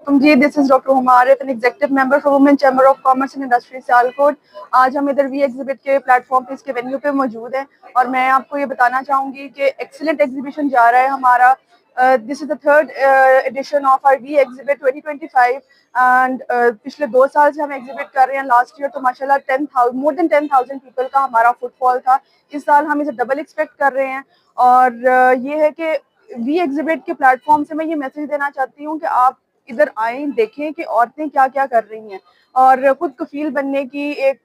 Ji, this is doctor Huma Arif, an executive member for women chamber of commerce and industry Sialkot. आज हम इधर we exhibit के platform पे इसके वेन्यू पे मौजूद हैं और मैं आपको ये बताना चाहूँगी कि एक्सीलेंट एग्जीबिशन जा रहा है हमारा। This is the third edition of our we exhibit 2025 and पिछले 2 साल से हम एग्जिबिट कर रहे हैं। लास्ट ईयर तो माशाल्लाह 10,000 मोर देन 10,000 पीपल का हमारा फुटफॉल था। इस साल हम इसे डबल एक्सपेक्ट कर रहे हैं और ये है कि वी एग्जिबिट के प्लेटफॉर्म से मैं ये मैसेज देना चाहती हूँ कि आप इधर आए, देखें कि औरतें क्या क्या कर रही हैं और खुद कफील बनने की एक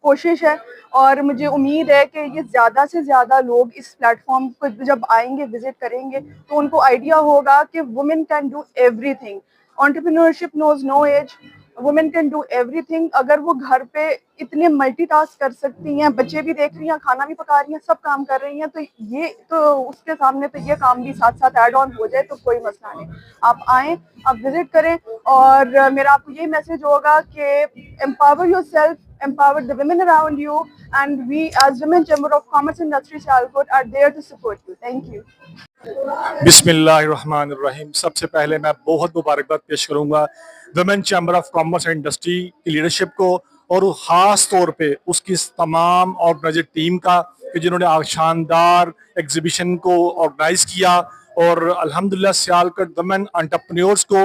कोशिश है। और मुझे उम्मीद है कि ये ज़्यादा से ज़्यादा लोग इस प्लेटफॉर्म को जब आएंगे, विजिट करेंगे, तो उनको आइडिया होगा कि women can do everything. Entrepreneurship knows no age, women can do everything. अगर वो घर पे इतने मल्टीटास्क कर सकती हैं, बच्चे भी देख रही हैं, खाना भी पका रही हैं, सब काम कर रही हैं, तो ये तो उसके सामने तो ये काम भी साथ साथ ऐड ऑन हो जाए तो कोई मसला नहीं। आप आएँ, आप विजिट करें और मेरा आपको यही मैसेज होगा कि empower yourself, empower the women around you, and we as Women Chamber of Commerce and Industry Sialkot are there to support you. Thank you. बिस्मिल्लाहिर्रहमानिर्रहीम। सबसे पहले मैं बहुत मुबारकबाद पेश करूंगा women chamber of commerce and industry की लीडरशिप को और ख़ास तौर पे उसकी तमाम ऑर्गेनाइजर टीम का कि जिन्होंने आज शानदार एग्जीबिशन को ऑर्गेनाइज किया और अल्हम्दुलिल्लाह सियालकोट वुमेन एंटरप्रेन्योर्स को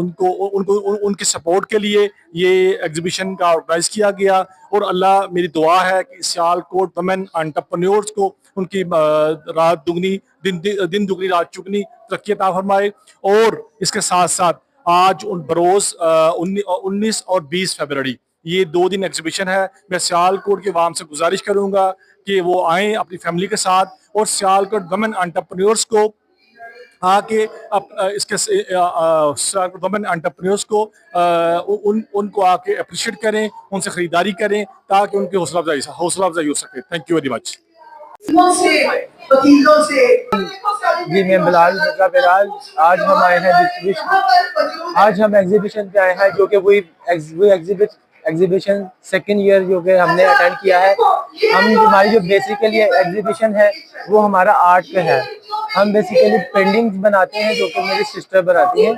उनको उनको उनके सपोर्ट के लिए ये एग्जीबिशन का ऑर्गेनाइज किया गया। और अल्लाह, मेरी दुआ है कि सियालकोट वुमेन एंटरप्रेन्योर्स को उनकी रात दुगनी दिन दुगनी रात चुगनी तरक्की अता फरमाए। और इसके साथ साथ आज बरोज 19 और 20 फरवरी ये 2 दिन एग्जीबिशन है। मैं सियालकोट के वाम से गुजारिश करूंगा कि वो आएँ अपनी फैमिली के साथ और सियालकोट वुमेन एंटरप्रेन्योर्स को आके इसके वुमेन एंटरप्रेन्योर्स को उनको आके अप्रिशिएट करें, उनसे खरीदारी करें ताकि उनकी हौसला अफजाई हो सके। Thank you very much. जी, मैं बिलाल बिलाल। आज हम आए हैं आज हम एग्जीबिशन पे आए हैं जो कि वही एग्जीबिशन सेकंड ईयर जो कि हमने अटेंड किया है। हमारी जो बेसिकली एग्जीबिशन है वो हमारा आर्ट पे है। हम बेसिकली पेंटिंग्स बनाते हैं जो कि मेरी सिस्टर बनाती हैं।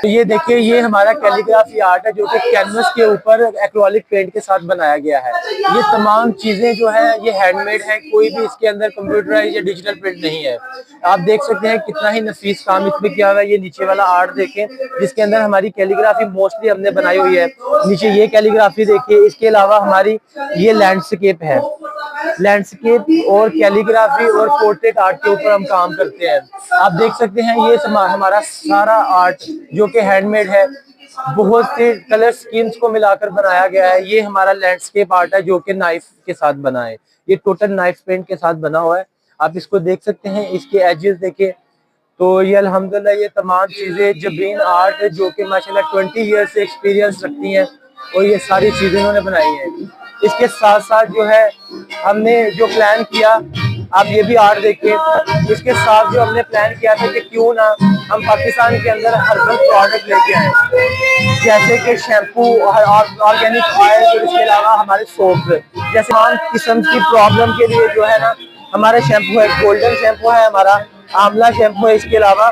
तो ये देखिए, ये हमारा कैलीग्राफी आर्ट है जो कि कैनवस के ऊपर एक्रेलिक पेंट के साथ बनाया गया है। ये तमाम चीज़ें जो है ये हैंडमेड है, कोई भी इसके अंदर कंप्यूटराइज या डिजिटल प्रिंट नहीं है। आप देख सकते हैं कितना ही नफीस काम इसमें किया हुआ है। ये नीचे वाला आर्ट देखें जिसके अंदर हमारी कैलीग्राफी मोस्टली हमने बनाई हुई है। नीचे ये कैलीग्राफी देखिए। इसके अलावा हमारी ये लैंडस्केप है। लैंडस्केप और कैलीग्राफी और पोर्ट्रेट आर्ट के ऊपर हम काम करते हैं। आप देख सकते हैं ये हमारा सारा आर्ट जो कि हैंडमेड है, बहुत से कलर स्कीम्स को मिलाकर बनाया गया है। ये हमारा लैंडस्केप आर्ट है जो कि नाइफ के साथ बना है। ये टोटल नाइफ पेंट के साथ बना हुआ है। आप इसको देख सकते हैं, इसके एजेस देखें। तो ये अल्हम्दुलिल्लाह ये तमाम चीज़ें जबरीन आर्ट है जो कि माशाल्लाह 20 ईयर से एक्सपीरियंस रखती हैं और ये सारी चीज़ें उन्होंने बनाई हैं। इसके साथ साथ जो है हमने जो प्लान किया, आप ये भी आर्ट देखिए। इसके साथ जो हमने प्लान किया था कि क्यों ना हम पाकिस्तान के अंदर हर्बल प्रोडक्ट लेके आए, जैसे कि शैम्पू और ऑर्गेनिक ऑयल और इसके अलावा हमारे सोप। जैसे तमाम किस्म की प्रॉब्लम के लिए जो है ना हमारा शैम्पू है, गोल्डन शैम्पू है, हमारा आंवला शैम्पू है, इसके अलावा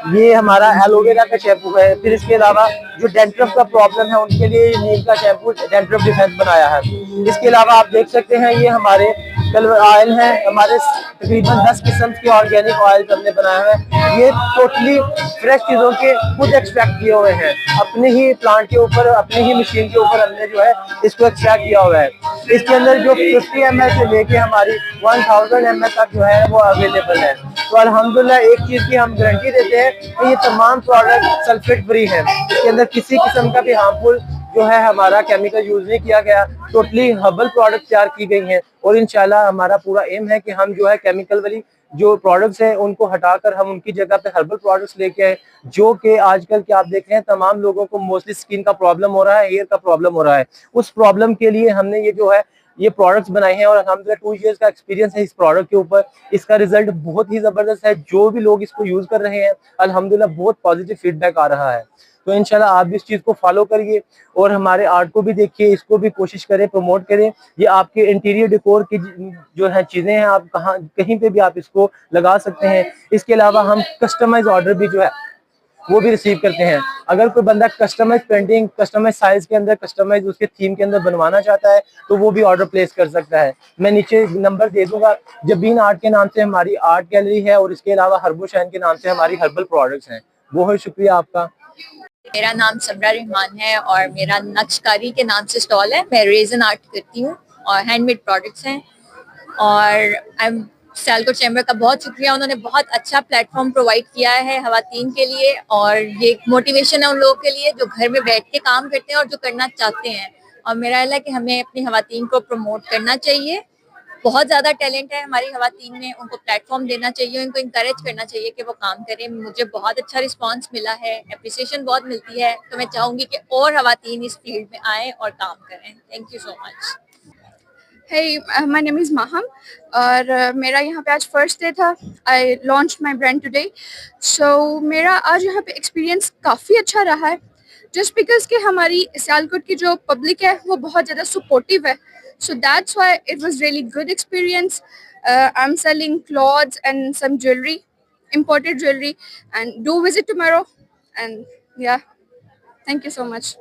ये हमारा एलोवेरा का शैम्पू है। फिर इसके अलावा जो डेंड्रफ का प्रॉब्लम है उनके लिए नीम का शैम्पू डेंड्रफ डिफेंस बनाया है। इसके अलावा आप देख सकते हैं ये हमारे ऑयल है, हमारे तकरीबन 10 किस्म के ऑर्गेनिक ऑयल हमने बनाया हुआ है। ये टोटली फ्रेश चीज़ों के खुद एक्सट्रैक्ट किए हुए हैं, अपने ही प्लांट के ऊपर, अपनी ही मशीन के ऊपर हमने जो है इसको एक्सट्रैक्ट किया हुआ है। इसके अंदर जो 50 ml से लेके हमारी 1000 ml तक जो है वो अवेलेबल है। तो अल्हम्दुलिल्लाह एक चीज़ की हम गारंटी देते हैं कि ये तमाम प्रोडक्ट सल्फेट फ्री है। इसके अंदर किसी किस्म का भी हार्मफुल जो है हमारा केमिकल यूज नहीं किया गया। टोटली हर्बल प्रोडक्ट तैयार की गई हैं और इंशाल्लाह हमारा पूरा एम है कि हम जो है केमिकल वाली जो प्रोडक्ट्स हैं उनको हटाकर हम उनकी जगह पे हर्बल प्रोडक्ट्स लेके आए, जो कि आजकल के आप देख रहे हैं तमाम लोगों को मोस्टली स्किन का प्रॉब्लम हो रहा है, हेयर का प्रॉब्लम हो रहा है। उस प्रॉब्लम के लिए हमने ये जो है ये प्रोडक्ट्स बनाए हैं और अल्हम्दुलिल्लाह 2 इयर्स का एक्सपीरियंस है इस प्रोडक्ट के ऊपर। इसका रिजल्ट बहुत ही जबरदस्त है। जो भी लोग इसको यूज कर रहे हैं अल्हम्दुलिल्लाह बहुत पॉजिटिव फीडबैक आ रहा है। तो इंशाल्लाह आप भी इस चीज़ को फॉलो करिए और हमारे आर्ट को भी देखिए, इसको भी कोशिश करें, प्रमोट करें। ये आपके इंटीरियर डेकोर की जो है चीज़ें हैं, आप कहीं पे भी आप इसको लगा सकते हैं। इसके अलावा हम कस्टमाइज ऑर्डर भी जो है वो भी रिसीव करते हैं। अगर कोई बंदा कस्टमाइज पेंटिंग, कस्टमाइज साइज के अंदर, कस्टमाइज उसके थीम के अंदर बनवाना चाहता है तो वो भी ऑर्डर प्लेस कर सकता है। मैं नीचे नंबर दे दूंगा। जबीन आर्ट के नाम से हमारी आर्ट गैलरी है और इसके अलावा हर्बो शाइन के नाम से हमारी हर्बल प्रोडक्ट्स हैं। बहुत शुक्रिया आपका। मेरा नाम सबरा रहमान है और मेरा नक्शकारी के नाम से स्टॉल है। मैं रेजन आर्ट करती हूँ और हैंडमेड प्रोडक्ट्स हैं। और आई सियालकोट चैम्बर का बहुत शुक्रिया, उन्होंने बहुत अच्छा प्लेटफॉर्म प्रोवाइड किया है खवातीन के लिए, और ये मोटिवेशन है उन लोगों के लिए जो घर में बैठ के काम करते हैं और जो करना चाहते हैं। और मेरा ख्याल है कि हमें अपनी खवातीन को प्रमोट करना चाहिए। बहुत ज्यादा टैलेंट है हमारी खवातीन में, उनको प्लेटफॉर्म देना चाहिए, उनको इंकरेज करना चाहिए कि वो काम करें। मुझे बहुत अच्छा रिस्पांस मिला है, अप्रिसिएशन बहुत मिलती है, तो मैं चाहूंगी कि और खवातीन इस फील्ड में आए और काम करें। Thank you so much. Hey, my name is Maham और मेरा यहाँ पे आज फर्स्ट डे था। I launch my brand today. So मेरा आज यहाँ पे एक्सपीरियंस काफ़ी अच्छा रहा है, जस्ट बिकॉज कि हमारी सियालकोट की जो पब्लिक है वो बहुत ज़्यादा सपोर्टिव है। So that's why it was really good experience. I am selling clothes and some jewellery, imported jewelry, and do visit tomorrow. And yeah, thank you so much.